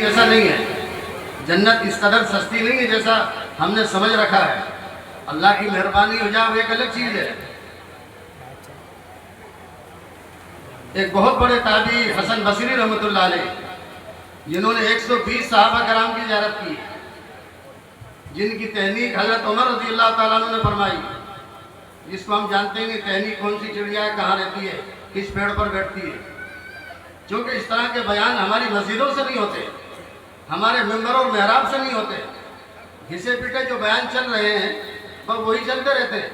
ऐसा नहीं है, जन्नत इस कदर सस्ती नहीं है जैसा हमने समझ रखा है। अल्लाह की मेहरबानी हो जाए वो एक अलग चीज है। एक बहुत बड़े ताबी हसन बसरी रहमतुल्लाह अलैह, जिन्होंने 120 सहाबा कराम की ज़ियारत की, जिनकी तहनीक हजरत उमर रज़ी अल्लाह ताला अन्हु ने फरमाई, जिसको हम जानते हैं कि तहनीक कौन सी चिड़िया है, कहाँ रहती है, किस पेड़ पर बैठती है। क्योंकि इस तरह के बयान हमारी मस्जिदों से नहीं होते, हमारे मेंबर और मेहराब से नहीं होते। घिसे पिटे जो बयान चल रहे हैं वह वही चलते रहते हैं।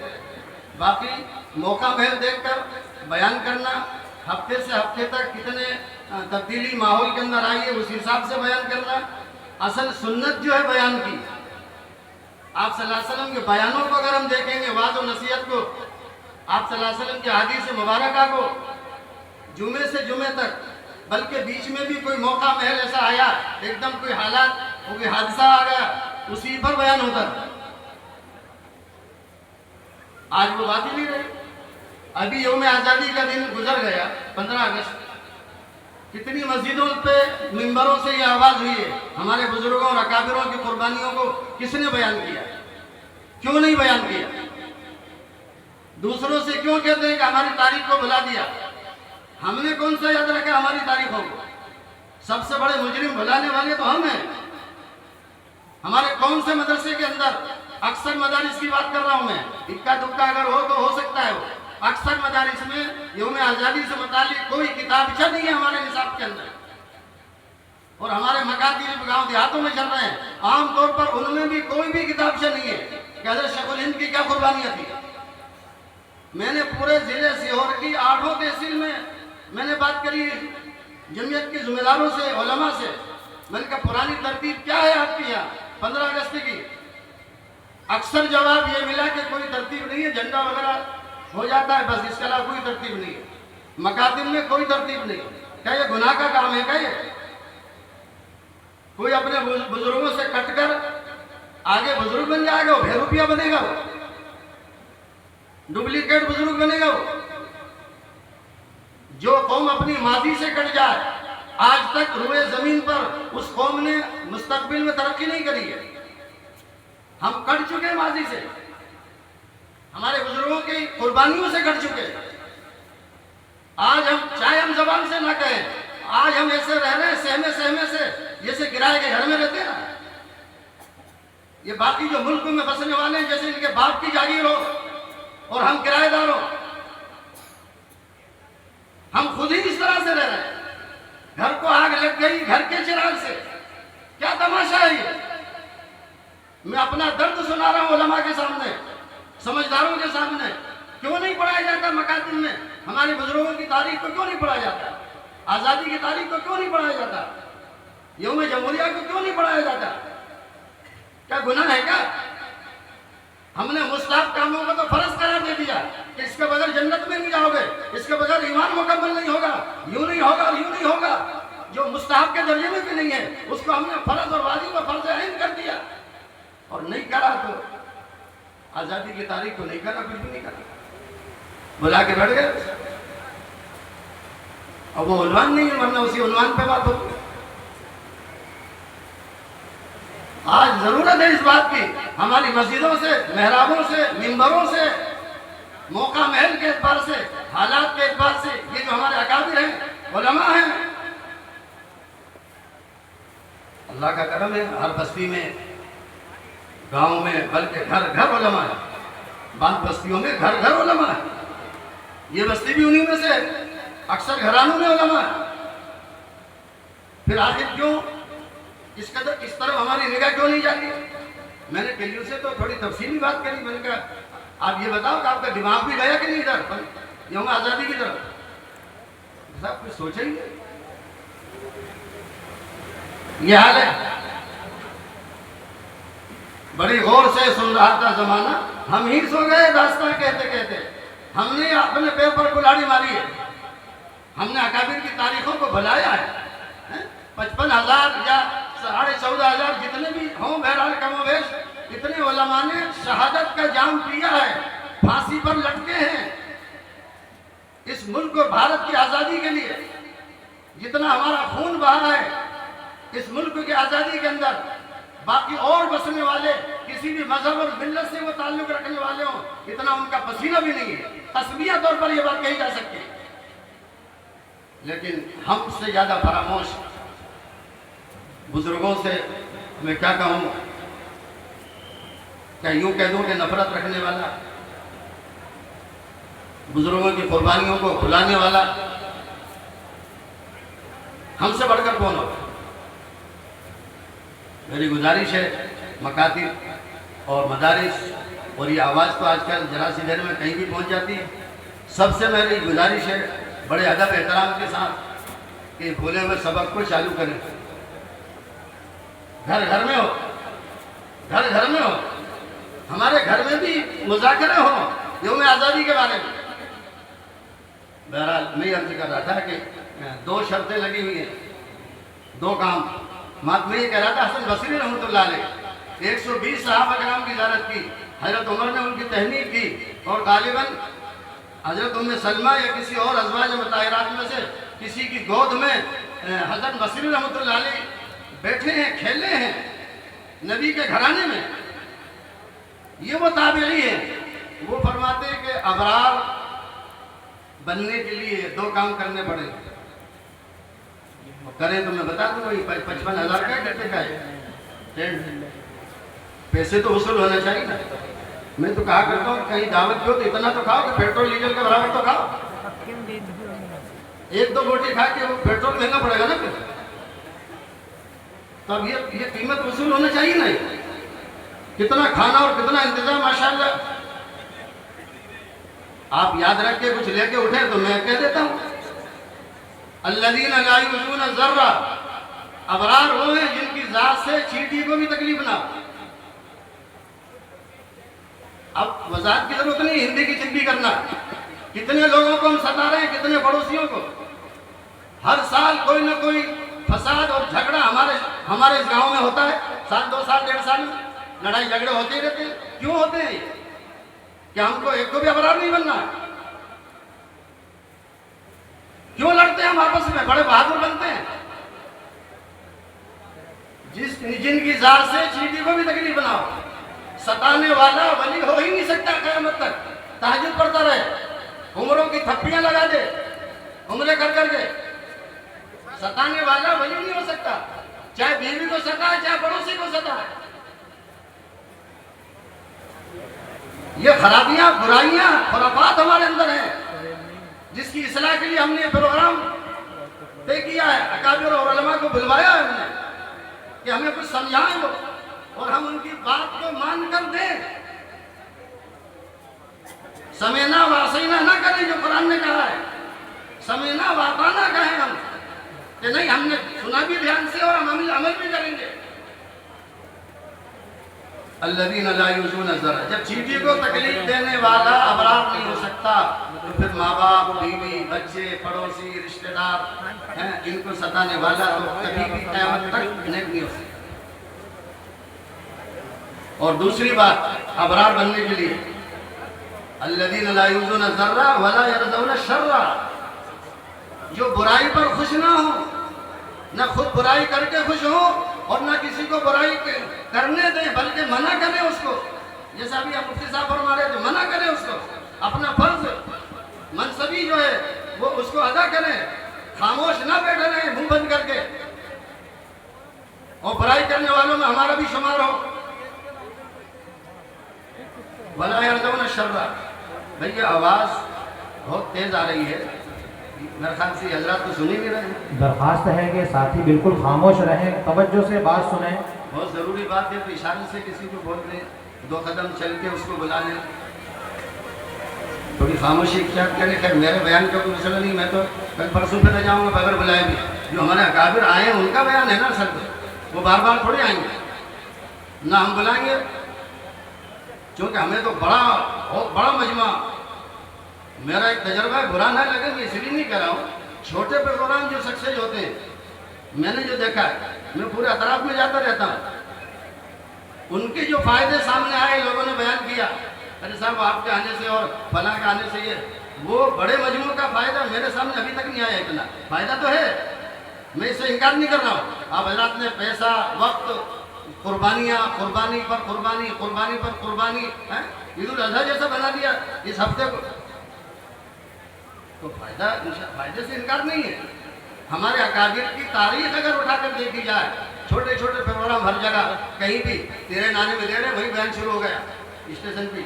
बाकी मौका महल देखकर बयान करना, हफ्ते से हफ्ते तक कितने तब्दीली माहौल के अंदर आई है उस हिसाब से बयान करना। असल सुन्नत जो है बयान की, आप सल्लल्लाहु अलैहि वसल्लम के बयानों को अगर हम देखेंगे, वाद और नसीहत को, आप सल्लल्लाहु अलैहि वसल्लम के हदीस मुबारका को, जुमे से जुमे तक, बल्कि बीच में भी कोई मौका महल ऐसा आया, एकदम कोई हालात, कोई हादसा आ गया, उसी पर बयान होता था। आज वो बात ही नहीं रही। अभी यौम आज़ादी का दिन गुजर गया, 15 अगस्त, कितनी मस्जिदों पे मिंबरों से ये आवाज हुई है, हमारे बुजुर्गों और अकाबिरों की कुर्बानियों को किसने बयान किया, क्यों नहीं बयान किया? दूसरों से क्यों कहते हैं कि हमारी तारीख को भुला दिया? हमने कौन सा याद रखा हमारी तारीखों को? सबसे बड़े मुजरिम भुलाने वाले तो हम हैं। हमारे कौन से मदरसे के अंदर, अक्सर मदारिस की बात कर रहा हूं मैं, इक्का दुक्का अगर हो तो हो सकता है वो, अक्सर मदारिस में यौम आज़ादी से मुतालिक कोई किताबचा नहीं है हमारे निसाब के अंदर। और हमारे मकातिब गांव देहातों में चल रहे हैं, आमतौर पर उनमें भी कोई भी किताबचा नहीं है कि हज़रत शेखुल हिंद की क्या कुर्बानियां थी। मैंने पूरे जिले सीहोर की 8 तहसील में मैंने बात करी जमीयत के जिम्मेदारों से, उलमा से। मैंने कहा पुरानी तरतीब क्या है आपकी यहाँ 15 अगस्त की? अक्सर जवाब ये मिला कि कोई तरतीब नहीं है, झंडा वगैरह हो जाता है बस, इसके अलावा कोई तरतीब नहीं है। मकातिब में कोई तरतीब नहीं। क्या ये गुनाह का काम है? क्या ये कोई अपने बुजुर्गों से कटकर आगे बुजुर्ग बन जाएगा, वो बेरुपिया बनेगा, वो डुप्लीकेट बुजुर्ग बनेगा। वो जो कौम अपनी माजी से कट जाए, आज तक रुए जमीन पर उस कौम ने मुस्तकबिल में तरक्की नहीं करी है। हम कट चुके हैं माजी से, हमारे बुजुर्गों की कुर्बानियों से कट चुके। आज हम चाहे हम जबान से ना कहें, आज हम ऐसे रह रहे हैं सहमे सहमे से, जैसे किराए के घर में रहते हैं ना। ये बाकी जो मुल्क में बसने वाले हैं जैसे इनके बाप की जागीर हो और हम किराएदार हो। हम खुद ही इस तरह से रह रहे हैं। घर को आग लग गई घर के चिराग से, क्या तमाशा है ये? मैं अपना दर्द सुना रहा हूं उलमा के सामने, समझदारों के सामने। क्यों नहीं पढ़ाया जाता मकातिब में? हमारे बुजुर्गों की तारीख को क्यों नहीं पढ़ाया जाता? आजादी की तारीख को क्यों नहीं पढ़ाया जाता? यौम जमहूरिया को क्यों नहीं पढ़ाया जाता? क्या गुनाह है क्या? हमने मुस्ताहब कामों को तो फर्ज करार दे दिया कि इसके बगैर जन्नत में नहीं जाओगे, इसके बगैर ईमान मुकम्मल नहीं होगा, यूं नहीं होगा और यूं नहीं होगा। जो मुस्ताहब के दर्जे में भी नहीं है उसको हमने फर्ज और वाजिब और फर्ज ऐन कर दिया। और नहीं करा तो आजादी की तारीख को नहीं करा, कुछ भी नहीं करा, बुला के बैठ गए। और वो उन्वान नहीं है, वरना उसी उन्वान पे बात होती। आज जरूरत है इस बात की, हमारी मस्जिदों से, मेहराबों से, मिंबरों से, मौका महल के एतबार से, हालात के एतबार से, ये जो हमारे अकाबिर हैं, उलमा हैं, अल्लाह का करम है, हर बस्ती में, गांव में, बल्कि घर घर उलमा है। बांध बस्तियों में घर घर उलमा है। ये बस्ती भी उन्हीं में से, अक्सर घरानों में उलमा है। फिर आखिर क्यों इस तरफ हमारी निगाह क्यों नहीं जाती? मैंने दिल्ली से तो थोड़ी तफसीली बात करी। मैंने कहा आप ये बताओ कि आपका दिमाग भी गया कि नहीं इधर यौम आज़ादी की तरफ? साहब कुछ सोचा ही नहीं। ये हाल है। बड़ी गौर से सुन रहा था जमाना, हम ही सो गए दास्तां कहते कहते। हमने अपने पैर पर कुल्हाड़ी मारी है, हमने अकाबिर की तारीखों को भुलाया है। 55,000 या 14,500 जितने भी हों, बहरहाल कमोबेश इतने उलमा ने शहादत का जाम पिया है, फांसी पर लटके हैं इस मुल्क को, भारत की आज़ादी के लिए। जितना हमारा खून बहा है इस मुल्क की आज़ादी के अंदर बाकी और बसने वाले किसी भी मजहब और मिल्लत से वो ताल्लुक रखने वाले हों, इतना उनका पसीना भी नहीं है। तस्बिया तौर पर यह बात कही जा सकती है, लेकिन हमसे ज़्यादा फरामोश बुजुर्गों से मैं क्या कहूँ, क्या यूं कह दूं कि नफरत रखने वाला, बुजुर्गों की कुर्बानियों को भुलाने वाला हमसे बढ़कर कौन होगा। मेरी गुजारिश है मकातिब और मदारिस, और ये आवाज़ तो आजकल जरा सी देर में कहीं भी पहुंच जाती है, सबसे मेरी गुजारिश है बड़े अदब एहतराम के साथ कि भूले हुए सबक को चालू करें। घर घर में हो, घर घर में हो, हमारे घर में भी मुज़ाकरे हो यौम आज़ादी के बारे में। बहरहाल मैं अर्ज कर रहा था कि दो शर्तें लगी हुई हैं, दो काम। मैं ये कह रहा था हसन बसरी रहमतुल्लाह अलैह 120 सहाबा किराम की ज़ियारत की, हज़रत उमर ने उनकी तहनीक की, और गालिबन हज़रत उम्मे सलमा या किसी और अज़वाज मुताहिरात में से किसी की गोद में हज़रत बसरी रहमतुल्लाह अलैह बैठे हैं, खेले हैं नबी के घराने में। ये वो ताबेई है, वो फरमाते हैं कि अबरार बनने के लिए दो काम करने पड़े, करें तो मैं बता दूँ वही 55,000 का कितने का है, पैसे तो वसूल होना चाहिए ना। मैं तो कहा करता हूँ कहीं दावत हो तो इतना तो खाओ कि पेट्रोल डीजल के बराबर तो खाओ। एक दो रोटी खा के वो पेट्रोल महंगा पड़ेगा ना फिर, तो अब ये कीमत वसूल होना चाहिए ना। कितना खाना और कितना इंतजाम माशाल्लाह। आप याद रख के कुछ लेके उठे तो मैं कह देता हूँ अल्लज़ीना ला युज़ूना ज़र्रा, अबरार वो हैं जिनकी ज़ात से चींटी को भी तकलीफ ना। अब वज़ाहत की जरूरत नहीं हिंदी की चिंदी करना। कितने लोगों को हम सता रहे हैं, कितने पड़ोसियों को। हर साल कोई ना कोई फसाद और झगड़ा हमारे इस गांव में होता है। साल 2 साल 1.5 साल में लड़ाई झगड़े होते ही रहते हैं। क्यों होते हैं? क्या हमको एक को भी अबरार नहीं बनना? क्यों लड़ते हैं हम आपस में? बड़े बहादुर बनते हैं। जिनकी ज़ात से चींटी को भी तकलीफ बनाओ, सताने वाला वली हो ही नहीं सकता क़यामत तक। तहज्जुद पढ़ता रहे, उम्रों की थप्पियां लगा दे, उम्रें कर करके, सताने वाला वली नहीं हो सकता। चाहे बीवी को सताए, चाहे पड़ोसी को सताए। ये खराबियां, बुराइयां, खुराफात हमारे अंदर है, जिसकी इस्लाह के लिए हमने प्रोग्राम तय किया है। अकाबिर और उलमा को बुलवाया है हमने कि हमें कुछ समझाएं वो, और हम उनकी बात को मान कर दें। समेना वासैना ना करें जो कुरान ने कहा है, समेना वाताना कहें हम कि नहीं हमने सुना भी ध्यान से और हम अमल भी करेंगे। अल्लज़ीना ला युज़ूना ज़र्रा, जब चींटी को तकलीफ देने वाला अबरार नहीं हो सकता तो फिर माँ बाप, बीवी, बच्चे, पड़ोसी, रिश्तेदार हैं, इनको सताने वाला तो कभी भी क़यामत तक नेक नहीं हो सकता। और दूसरी बात अबरार बनने के लिए अल्लज़ीना ला युज़ूना ज़र्रा वला यरज़ौना शर्रा, जो बुराई पर खुश ना हो, ना खुद बुराई करके खुश हो और ना किसी को बुराई करने दें, बल्कि मना करें उसको। जैसा अभी आप मुफ्ती साहब फरमा रहे थे, मना करें उसको। अपना फर्ज मनसबी जो है वो उसको अदा करें, खामोश ना बैठे रहें मुंह बंद करके, और बुराई करने वालों में हमारा भी शुमार हो। वला यरज़ौना शर्रा। भैया आवाज़ बहुत तेज आ रही है, मेरे ख्याल से हजरात तो सुन ही नहीं रहे। दरख्वास्त है कि साथी बिल्कुल खामोश रहें, तवज्जो से बात सुने। बहुत ज़रूरी बात है, तो इशारे से किसी को बोल दें, 2 कदम चल के उसको बुला लें, थोड़ी खामोशी इख्तियार करें। खैर मेरे बयान का कोई मसला नहीं, मैं तो कल परसों फिर जाऊँगा बगैर बुलाए भी। जो हमारे अकाबिर आए हैं उनका बयान है ना सर, वो बार बार थोड़ी आएंगे ना, हम बुलाएंगे। क्योंकि हमें तो बहुत बड़ा मजमा, मेरा एक तजर्बा है, बुरा ना लगे मैं इसलिए नहीं कह रहा हूँ। छोटे प्रोग्राम जो सक्सेस होते हैं, मैंने जो देखा है, मैं पूरे अतराफ में जाता रहता हूँ, उनके जो फायदे सामने आए, लोगों ने बयान किया, अरे साहब आपके आने से और फलां के आने से ये वो बड़े मजमू का फायदा मेरे सामने अभी तक नहीं आया। इतना फायदा तो है, मैं इससे इनकार नहीं कर रहा हूँ। आप हजरात ने पैसा, वक्त, कुर्बानियाँ, कुर्बानी पर कुर्बानी, कुर्बानी पर कुर्बानी, ईद उल अजहा जैसा बना दिया इस हफ्ते को। तो फायदे से इनकार नहीं है। हमारे अकाबिर की तारीख अगर उठाकर देखी जाए, छोटे छोटे प्रोग्राम हर जगह, कहीं भी तेरे नाने में दे रहे, वही बयान शुरू हो गया, स्टेशन पे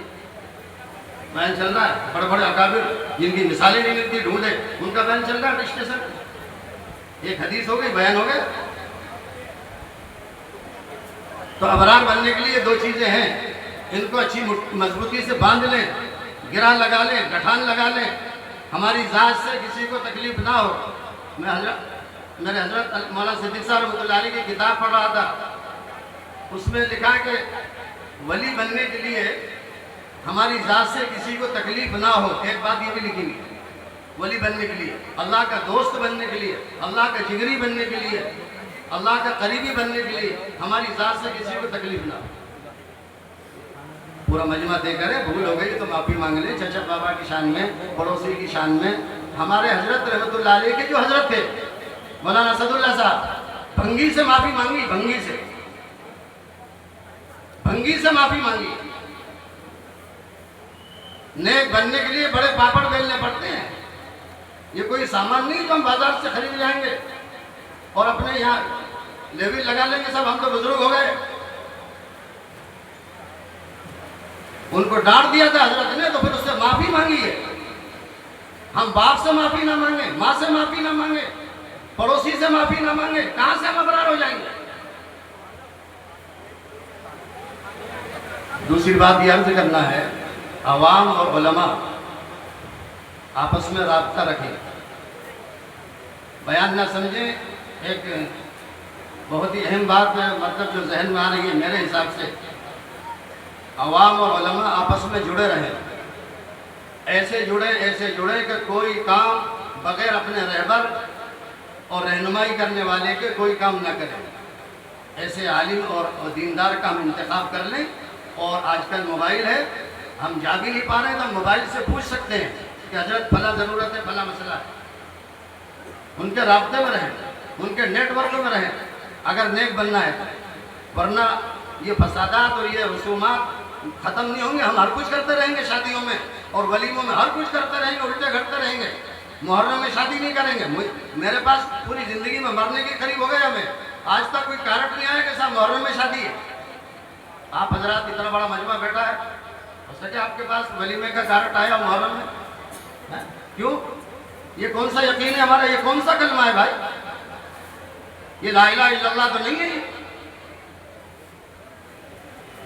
बयान चल रहा है। बड़े बड़े अकाबिर जिनकी मिसालें नहीं मिलती ढूंढे, उनका बयान चल रहा है स्टेशन पे। एक हदीस हो गई, बयान हो गया। तो अबरार बनने के लिए दो चीजें हैं, इनको अच्छी मजबूती से बांध लें, गिरा लगा लें, गठान लगा लें, हमारी जात से किसी को तकलीफ ना हो। मेरे हजरत मौलाना सिद्दीक साहब रहमतुल्लाह अलैह की किताब पढ़ रहा था, उसमें लिखा कि वली बनने के लिए हमारी जात से किसी को तकलीफ ना हो। एक बात ये भी लिखी हुई, वली बनने के लिए, अल्लाह का दोस्त बनने के लिए, अल्लाह का जिगरी बनने के लिए, अल्लाह का करीबी बनने के लिए हमारी जात से किसी को तकलीफ ना हो। पूरा मजमा देकर है, भूल हो गई तो माफ़ी मांग ले, चचा बाबा की शान में, पड़ोसी की शान में। हमारे हजरत रहमतुल्लाह अलैह के जो हजरत थे मौलाना असदुल्लाह साहब, भंगी से माफ़ी मांगी, भंगी से माफ़ी मांगी। नेक बनने के लिए बड़े पापड़ बेलने पड़ते हैं। ये कोई सामान नहीं जो हम बाजार से खरीद जाएंगे और अपने यहाँ लेवी लगा लेंगे, सब हम तो बुजुर्ग हो गए। उनको डांट दिया था हजरत ने, तो फिर उससे माफी मांगी है। हम बाप से माफी ना मांगे, माँ से माफी ना मांगे, पड़ोसी से माफी ना मांगे, कहां से हम अबरार हो जाएंगे। दूसरी बात यह अर्ज करना है, अवाम और उलमा आपस में राब्ता रखें, बयान ना समझें। एक बहुत ही अहम बात है, मतलब जो जहन में आ रही है मेरे हिसाब से, अवाम और उलमा आपस में जुड़े रहें। ऐसे जुड़े कि कोई काम बगैर अपने रहबर और रहनुमाई करने वाले के कोई काम ना करें। ऐसे आलिम और दीनदार का हम इंतखाब कर लें। और आजकल मोबाइल है, हम जा भी नहीं पा रहे हैं तो मोबाइल से पूछ सकते हैं कि हजरत फला ज़रूरत है, फला मसला है। उनके राब्ते में रहें, उनके नेटवर्क में रहें अगर नेक बनना है, वरना ये फसादात और ये रसूमात ख़त्म नहीं होंगे। हम हर कुछ करते रहेंगे, शादियों में और वलीमों में हर कुछ करते रहेंगे, उल्टे घटते रहेंगे। मुहर्रम में शादी नहीं करेंगे। मेरे पास पूरी ज़िंदगी में मरने के करीब हो गए हमें, आज तक कोई कारक नहीं आया कि साहब मुहर्रम में शादी है। आप हजरात इतना बड़ा मजमा बैठा है, हो सके आपके पास वलीमे का कारक आया मुहर्रम में है? क्यों? ये कौन सा यकीन है हमारा? ये कौन सा कलमा है भाई? ये ला इलाहा इल्लल्लाह तो नहीं है।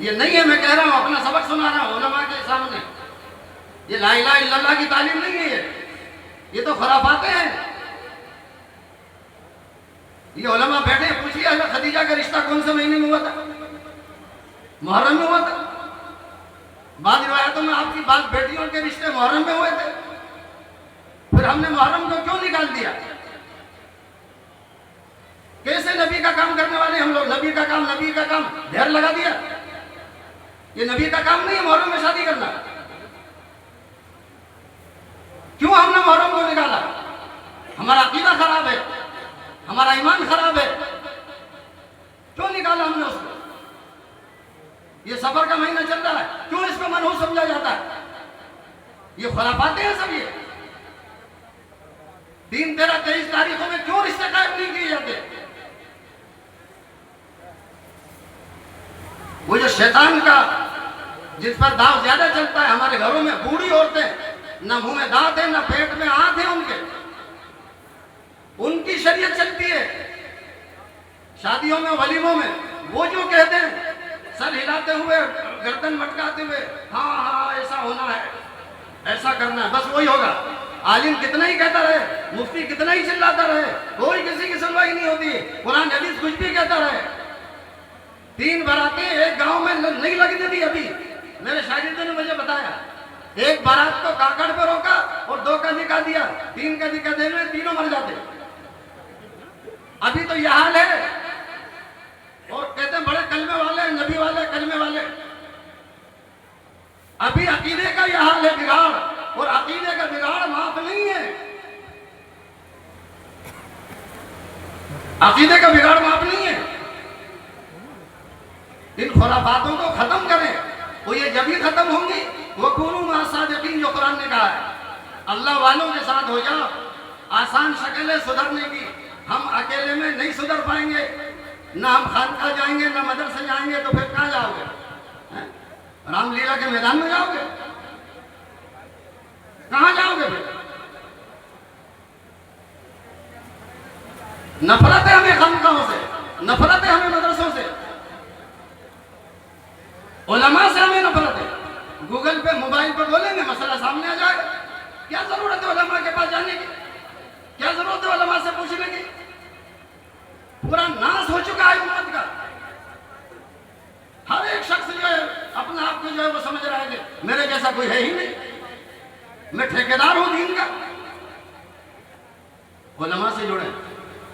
ये नहीं है, मैं कह रहा हूं, अपना सबक सुना रहा हूं उलमा के सामने। ये ला इलाहा इल्लल्लाह की तालीम नहीं है, ये तो खराफाते हैं। ये उलमा बैठे, पूछिए हज़रत खदीजा का रिश्ता कौन से महीने में हुआ था? मुहर्रम में हुआ था। बाद रिवायतों में आपकी बात बेटियों के रिश्ते मुहर्रम में हुए थे। फिर हमने मुहर्रम को क्यों निकाल दिया? कैसे नबी का काम करने वाले हम लोग, नबी का काम ढेर लगा दिया। ये नबी का काम नहीं है मुहर्रम में शादी करना। क्यों हमने मुहर्रम को निकाला? हमारा अकीदा खराब है, हमारा ईमान खराब है, क्यों निकाला हमने उसको? ये सफर का महीना चल रहा है, क्यों इसको मनहूस समझा जाता है? ये खराबातें हैं सब। ये 3, 13, 23 तारीखों में क्यों रिश्ते कायम नहीं किए जाते? वो जो शैतान का जिस पर दाव ज्यादा चलता है, हमारे घरों में बूढ़ी औरतें, ना मुंह में दांत है, ना पेट में आंत है उनके, उनकी शरीयत चलती है शादियों में, वलीमों में। वो जो कहते हैं सर हिलाते हुए, गर्दन मटकाते हुए, हाँ हाँ ऐसा होना है, ऐसा करना है, बस वही होगा। आलिम कितना ही कहता रहे, मुफ्ती कितना ही चिल्लाता रहे, कोई किसी की सुनवाई नहीं होती। कुरान हदीस कुछ भी कहता रहे। 3 बारातें एक गांव में नहीं लगने दी। अभी मेरे शागिर्दों ने मुझे बताया, एक बारात को काकड़ पे रोका और 2 का निकाह दिया, 3 का निकाह देने में तीनों मर जाते। अभी तो यह हाल है। और कहते हैं बड़े कलमे वाले, नबी वाले, कलमे वाले। अभी अकीदे का यह हाल है, बिगाड़। और अकीदे का बिगाड़ माफ नहीं है। अकीदे का बिगाड़ माफ नहीं है। इन खुराफातों को खत्म करें, वो ये जब ही खत्म होंगी। वो कुनू मा सादिकीन जो कुरान ने कहा है, अल्लाह वालों के साथ हो जाओ। आसान शक्ल है सुधरने की, हम अकेले में नहीं सुधर पाएंगे। ना हम खानका जाएंगे ना मदरसे जाएंगे, तो फिर कहाँ जाओगे? रामलीला के मैदान में जाओगे? कहाँ जाओगे फिर? नफरत है हमें खानकाहों से, नफरत है हमें मदरसों से, उलमा से हमें नफरत है। गूगल पे मोबाइल पे बोलेंगे, मसला सामने आ जाएगा। क्या जरूरत है उलमा के पास जाने की? क्या जरूरत है उलमा से पूछने की? पूरा नाश हो चुका है उम्मत का। हर एक शख्स जो है अपने आप को जो है वो समझ रहा है कि मेरे जैसा कोई है ही नहीं, मैं ठेकेदार हूं दीन का। उलमा से जुड़े,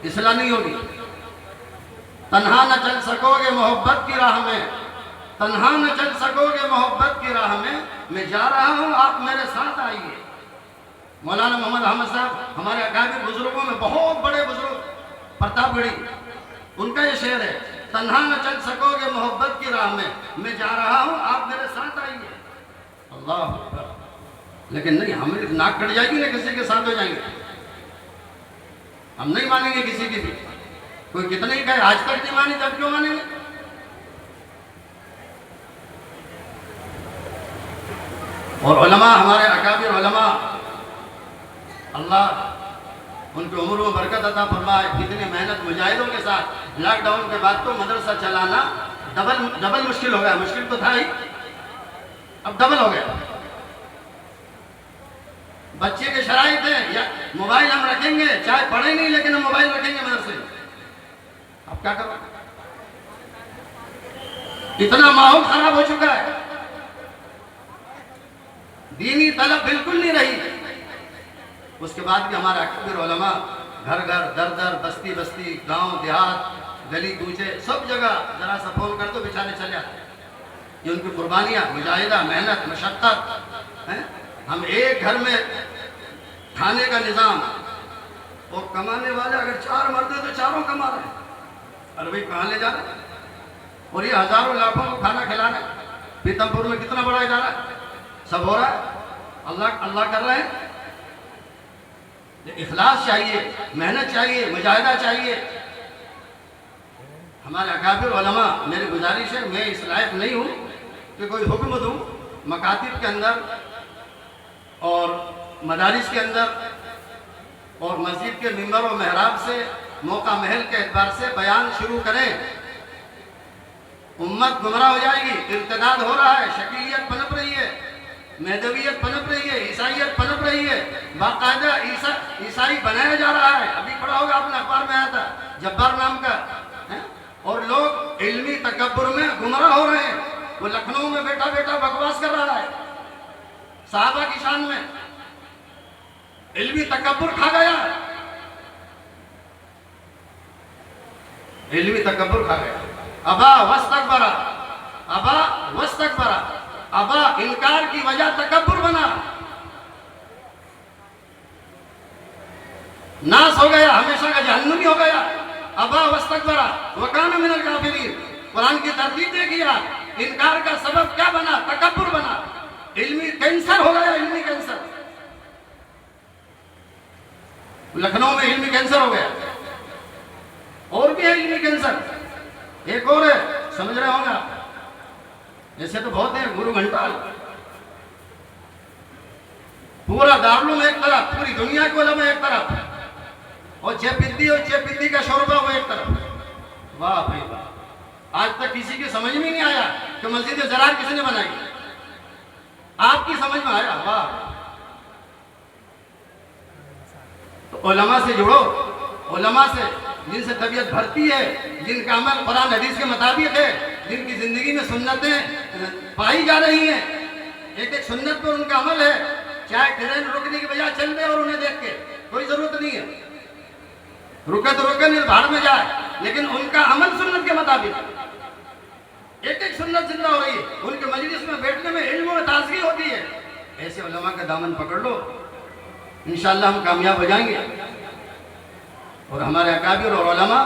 इसलाह नहीं होगी। तन्हा न चल सकोगे मोहब्बत की राह में, तन्हा न चल सकोगे मोहब्बत की राह में, मैं जा रहा हूं आप मेरे साथ आइए। मौलाना मोहम्मद अहमद साहब हमारे अकाबिर बुजुर्गों में बहुत बड़े बुजुर्ग, प्रतापगढ़ी, उनका ये शेर है, तन्हा न चल सकोगे मोहब्बत की राह में, मैं जा रहा हूं आप मेरे साथ आइए। अल्लाह अकबर। लेकिन नहीं, हमें नाक कट जाएगी ना किसी के साथ हो जाएंगे, हम नहीं मानेंगे किसी की भी। कोई कितने ही कहे आज तक नहीं मानी, तब क्यों मानेंगे? और उलमा, हमारे अकाबिर उलमा, अल्लाह उनकी उम्र में बरकत अता फरमाए। कितनी मेहनत मुजाहिदों के साथ। लॉकडाउन के बाद तो मदरसा चलाना डबल मुश्किल हो गया। मुश्किल तो था ही, अब डबल हो गया। बच्चे के शराइत है या मोबाइल हम रखेंगे, चाहे पढ़े नहीं लेकिन हम मोबाइल रखेंगे मदरसे में। अब क्या करो? इतना माहौल खराब हो चुका है, दीनी तलब बिल्कुल नहीं रही। उसके बाद भी हमारा अकबर उलमा घर घर, दर दर, बस्ती बस्ती, गांव देहात, गली कूचे, सब जगह जरा सा फोन कर दो बेचारे चले आते। ये उनकी कुर्बानियाँ, मुजाहिदा, मेहनत, मशक्कत है। हम एक घर में खाने का निज़ाम, और कमाने वाले अगर 4 मर्द हैं तो चारों कमा रहे हैं। अरे भाई कहाँ ले जा रहे हैं? और ये हजारों लाखों को खाना खिला रहे हैं। पीतमपुर में कितना बड़ा इदारा, सब हो रहा है, अल्लाह अल्लाह कर रहे हैं। इखलास चाहिए, मेहनत चाहिए, मुजाहिदा चाहिए। हमारे अकाबिर उलमा, मेरी गुजारिश है, मैं इस लायक नहीं हूँ कि कोई हुक्म दूँ। मकातिब के अंदर और मदारिस के अंदर और मस्जिद के मिंबर और मेहराब से, मौका महल के एतबार से बयान शुरू करें। उम्मत गुमराह हो जाएगी, इर्तिदाद हो रहा है, शकीलियत पनप रही है, मेहदवियत पनप रही है, ईसाइयत पनप रही है, बाकायदा ईसाई बनाया जा रहा है। अभी पढ़ा होगा आपने, अखबार में आया था, जब्बार नाम का है? और लोग इल्मी तकब्बुर में गुमराह हो रहे हैं। वो लखनऊ में बैठा बैठा बकवास कर रहा है, साहबा की शान में इल्मी तकब्बुर खा गया, इल्मी तकब्बुर खा गया। अबा वस्तकबरा, अबा वस्तकबरा, अबा इनकार की वजह तकब्बुर बना, नाश हो गया, हमेशा का जहन्नुमी हो गया। अबा वस्तकबरा वकान मिनल काफिरीन। कुरान की तरतीब देखिए, इनकार का सबब क्या बना? तकब्बुर बना। इल्मी कैंसर हो गया, इल्मी कैंसर। लखनऊ में इल्मी कैंसर हो गया, और भी है इल्मी कैंसर, एक और है, समझ रहे होंगे आप। ऐसे तो बहुत है, गुरु घंटाल, पूरा दारुल एक तरफ, पूरी दुनिया को उलमा एक तरफ, और चेपिद्दी और चेपिद्दी का शोरबा वो एक तरफ। वाह भाई वाह, आज तक किसी की समझ में नहीं आया कि मस्जिद ज़रार किसने बनाई। आपकी समझ में आया, वाह। तो उलमा से जुड़ो, उलमा से, जिनसे तबीयत भरती है, जिनका अमल कुरान हदीस के मुताबिक है, जिनकी जिंदगी में सुन्नतें पाई जा रही हैं। एक एक सुन्नत पर उनका अमल है, चाहे ट्रेन रुकने की बजाय चल रहे और उन्हें देख के कोई जरूरत नहीं है, रुके तो रुके, नहीं भाड़ में जाए, लेकिन उनका अमल सुन्नत के मुताबिक। एक एक सुन्नत जिंदा हो रही है, उनके मजलिस में बैठने में इल्म में ताजगी होती है। ऐसे उलमा का दामन पकड़ लो, इंशाअल्लाह हम कामयाब हो जाएंगे। और हमारे अकाबिर और उलमा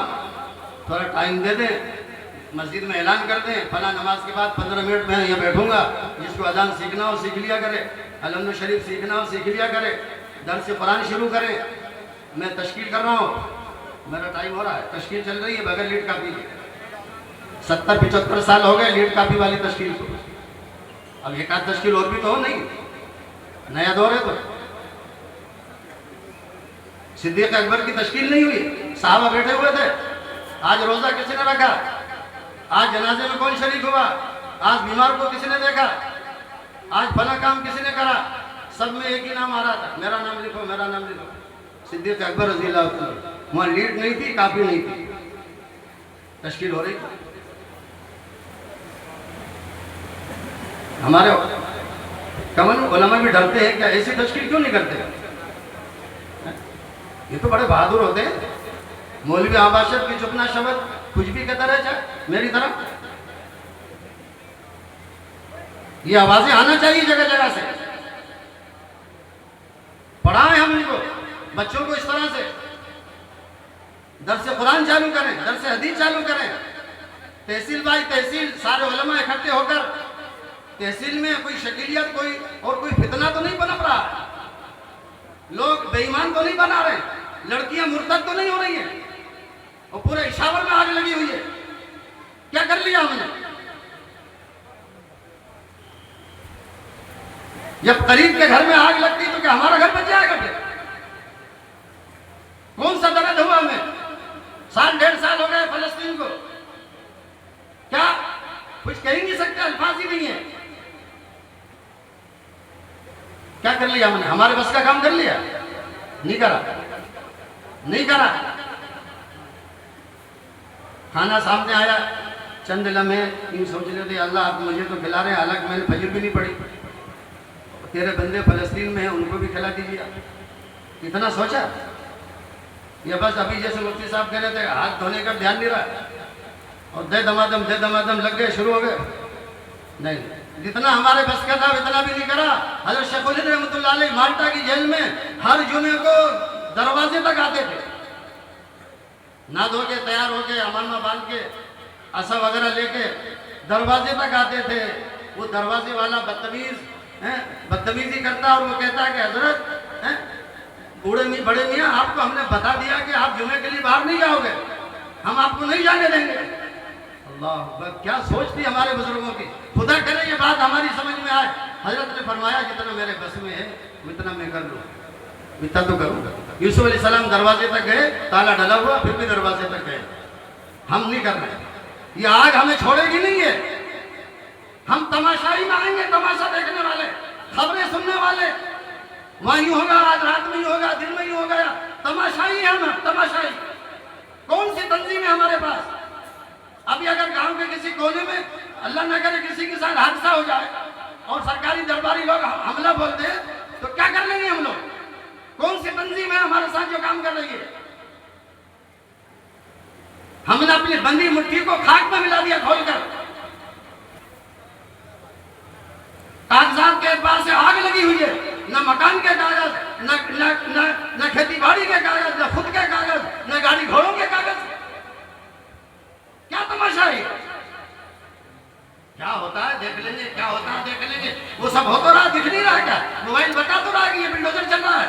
थोड़ा टाइम दे दें, मस्जिद में ऐलान कर दें फला नमाज के बाद 15 मिनट में यहाँ बैठूंगा, जिसको अजान सीखना हो सीख लिया करे, अलहम्दुलिल्लाह शरीफ सीखना हो सीख लिया करे, दर्स कुरान शुरू करें। मैं तश्कील कर रहा हूँ, मेरा टाइम हो रहा है, तश्कील चल रही है बगैर लीड कापी के। 70-75 साल हो गए लीड कापी वाली तश्कील को। अब एक आध तश्कील और भी तो हो, नहीं नया दौर है। तो सिद्दीक अकबर की तश्कील नहीं हुई, साहबा बैठे हुए थे। आज रोजा किसने रखा, आज जनाजे में कौन शरीक हुआ, आज बीमार को किसने देखा, आज फला काम किसने करा, सब में एक ही नाम आ रहा था, मेरा नाम लिखो मेरा नाम लिखो। सिद्दीक अकबर रज़ी अल्लाह अन्हु, वहाँ लीड नहीं थी, काफी नहीं थी, तश्कील हो रही थी। हमारे कमल उलमा भी डरते हैं क्या, ऐसी तश्कील क्यों नहीं करते? ये तो बड़े बहादुर होते हैं। मौलवी आबाशत की चुपना शब्द कुछ भी कहता रहे चाहे मेरी तरफ, ये आवाजें आना चाहिए जगह जगह से। पढ़ाएं हम इनको, बच्चों को इस तरह से दर्स कुरान चालू करें, दर्स हदीस चालू करें। तहसील बाई तहसील सारे उलमा इकट्ठे होकर तहसील में कोई शकीलियत कोई और कोई फितना तो नहीं पनप रहा, लोग बेईमान तो नहीं बना रहे, लड़कियां मुर्तद तो नहीं हो रही हैं, और पूरे इशावर में आग लगी हुई है। क्या कर लिया हमने? जब करीब के घर में आग लगती तो क्या हमारा घर बच जाएगा? फिर कौन सा दर्द हुआ हमें? 1.5 साल हो गए फलस्तीन को, क्या कुछ कह ही नहीं सकते, अल्फाज ही नहीं है। क्या कर लिया हमने? हमारे बस का काम कर लिया? नहीं करा, नहीं करा। खाना सामने आया, चंद लम्हे यूं सोच लेते अल्लाह आप मुझे तो खिला रहे हैं, हालांकि मैंने फजर भी नहीं पड़ी, तेरे बंदे फलस्तीन में हैं उनको भी खिला दीजिए। इतना सोचा? या बस अभी जैसे मुफ्ती साहब कह रहे थे हाथ धोने का ध्यान नहीं रहा और दे दमादम लग गए, शुरू हो गए? नहीं, जितना हमारे बस का था इतना भी नहीं करा। हज़रत शेखुल हिंद रहमतुल्लाह अलैह माल्टा की जेल में हर जुमे को दरवाजे तक आते थे, ना धो के तैयार होके अमामा बांध के असा वगैरह लेके दरवाजे तक आते थे। वो दरवाजे वाला बदतमीजी करता और वो कहता है कि हजरत बड़े मियाँ आपको हमने बता दिया कि आप जुमे के लिए बाहर नहीं जाओगे, हम आपको नहीं जाने देंगे। अल्लाह, क्या सोच थी हमारे बुजुर्गों की। खुदा करे ये बात हमारी समझ में आए। हजरत ने फरमाया जितना मेरे बस में है उतना मैं कर लूँ, इतना तो करूँगा। यूसुफ अलैहिस्सलाम दरवाजे तक गए, ताला डला हुआ, फिर भी दरवाजे तक गए। हम नहीं कर रहे, ये आग हमें छोड़ेगी नहीं है। हम तमाशाई में आएंगे, तमाशा देखने वाले, खबरें सुनने वाले, वहाँ यूँ होगा, आज रात में ही होगा, दिन में ही हो गया, तमाशाई है हम, तमाशाई। कौन सी तंजीम है हमारे पास? अभी अगर गांव के किसी कोने में अल्लाह न करे किसी के साथ हादसा हो जाए और सरकारी दरबारी लोग हमला बोल दे तो क्या कर लेंगे हम लोग? कौन सी तंजीम है हमारे साथ जो काम कर रही है? हमने अपनी बंदी मुट्ठी को खाक में मिला दिया खोलकर। कागजात के एतबार से आग लगी हुई है, न मकान के कागज, न खेती बाड़ी के कागज, न खुद के कागज, न गाड़ी घोड़ों के कागज। क्या तमाशा है? क्या होता है देख लेंगे, क्या होता है देख लेंगे। वो सब हो तो रहा, दिख नहीं रहा क्या? मोबाइल बता तो रहा कि ये बिल्डोजर चल रहा है,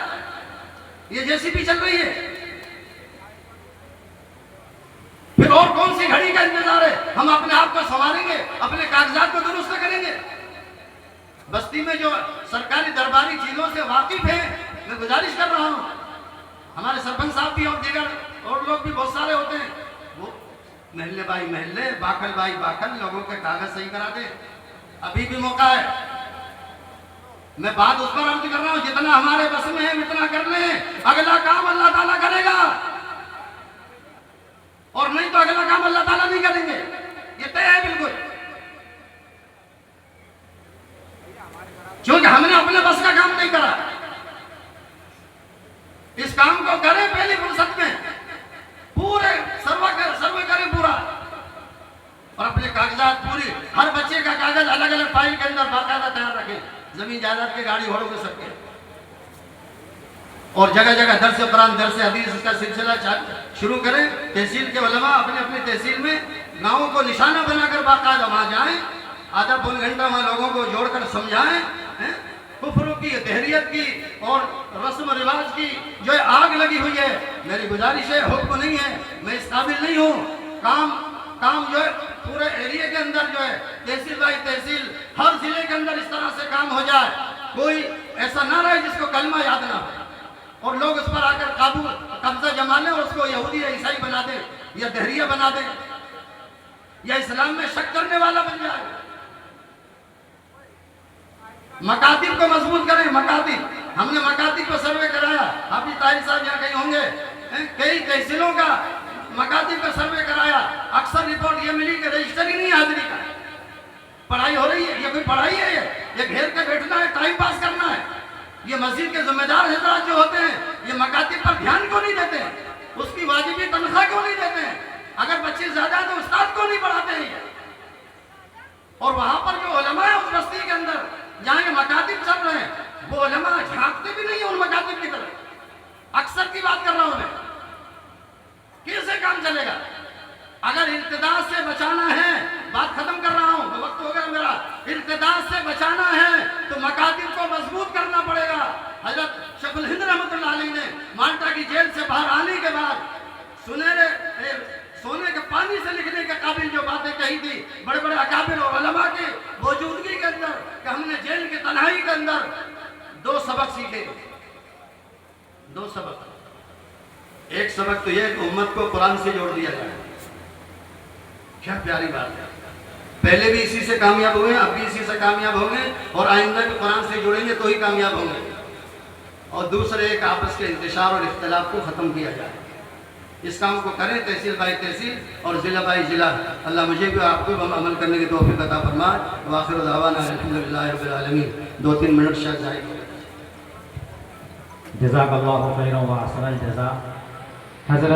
ये जेसीबी चल रही है। फिर और कौन सी घड़ी का इंतजार है? हम अपने आप को संवारेंगे, अपने कागजात को दुरुस्त करेंगे। बस्ती में जो सरकारी दरबारी चीजों से वाकिफ है, मैं गुजारिश कर रहा हूँ, हमारे सरपंच साहब भी और दीगर और लोग भी बहुत सारे होते हैं, वो महल्ले by Mahalle, Bakhal by Bakhal लोगों के कागज सही करा दे। अभी भी मौका है। मैं बात उस पर अर्ज कर रहा हूँ, जितना हमारे बस में है उतना कर लें। अगला काम अल्लाह ताला करेगा और नहीं तो अगला काम अल्लाह ताला नहीं करेंगे, ये तय है बिल्कुल। क्योंकि हमने अपने बस का काम नहीं करा। इस काम को करें पहली फुर्सत में, पूरे सर्वे करें पूरा, और अपने कागजात पूरी, हर बच्चे का कागज अलग अलग फाइल के अंदर बाकायदा तैयार रखें, जमीन जायदाद के, गाड़ी घोड़ों के सबके। और जगह जगह दर्स कुरान दर्स हदीस का सिलसिला शुरू करें। तहसील के उलमा अपने अपनी तहसील में गाँवों को निशाना बनाकर बाकायदा वहाँ जाएँ, आधा पौन घंटा वहाँ लोगों को जोड़कर समझाएं कुफ्र की, तहरीयत की और रस्म रिवाज की जो है आग लगी हुई है। मेरी गुजारिश है, हुक्म नहीं है, मैं इस काबिल नहीं हूँ। काम जो है पूरे एरिया के अंदर जो है तहसील बाई तहसील हर जिले के अंदर इस तरह से काम हो जाए, कोई ऐसा ना रहे जिसको कलमा याद ना हो और लोग उस पर आकर कब्जा जमा लें और उसको यहूदी या ईसाई बना दें या दहरिया बना दें या इस्लाम में शक करने वाला बन जाए। मकातिब को मजबूत करें। मकातिब, हमने मकातिब पर सर्वे कराया, हाफिज ताहिर साहब यहाँ कहीं होंगे, कई तहसीलों का मकातिब का सर्वे कराया। अक्सर रिपोर्ट ये मिली कि रजिस्टर ही नहीं हाजिरी का। पढ़ाई हो रही है, ये कोई पढ़ाई है? ये घेर के बैठना है, टाइम पास करना है। ये मस्जिद के जिम्मेदार हजरात जो होते हैं ये मकातिब पर ध्यान क्यों नहीं देते हैं? उसकी वाजिबी तनख्वाह क्यों नहीं देते हैं? अगर बच्चे ज्यादा है तो उस्ताद क्यों नहीं पढ़ाते हैं? और वहां पर जो उलमा है उस बस्ती के अंदर जहाँ ये मकातिब चल रहे हैं, वो उलमा झांकते भी नहीं है उन मकातिब की तरफ। अक्सर की बात कर रहा हूं मैं, कैसे काम चलेगा? अगर इर्तिदाद से बचाना है, बात खत्म कर रहा हूं, वक्त हो गया मेरा। इर्तिदाद से बचाना है तो मकातिब को मजबूत करना पड़ेगा। हजरत शेखुल हिंद रहमतुल्लाह अलैह ने माल्टा की जेल से बाहर आने के बाद सोने के पानी से लिखने के काबिल जो बातें कही थी बड़े बड़े अकाबिर और उलमा के मौजूदगी के अंदर, कि हमने जेल की तन्हाई के अंदर 2 सबक सीखे। 2 सबक। एक सबक तो यह कि उम्मत को कुरान से जोड़ दिया जाए। क्या प्यारी बात है। पहले भी इसी से कामयाब हुए, अब भी इसी से कामयाब होंगे और आइंदा भी कुरान से जुड़ेंगे तो ही कामयाब होंगे। और दूसरे एक आपस के इंतशार और इख्तलाफ को ख़त्म किया जाए। इस काम को करें तहसील बाई तहसील और ज़िला बाई ज़िला। अल्लाह मुझे भी आपको भी अमल करने की तौफीक अता फरमाए। व आखिर दावाना अल्हम्दुलिल्लाहि रब्बिल आलमीन। 2-3 मिनट शायद जाए। जज़ाकल्लाहु खैरन व अहसनल जज़ा। हज़रत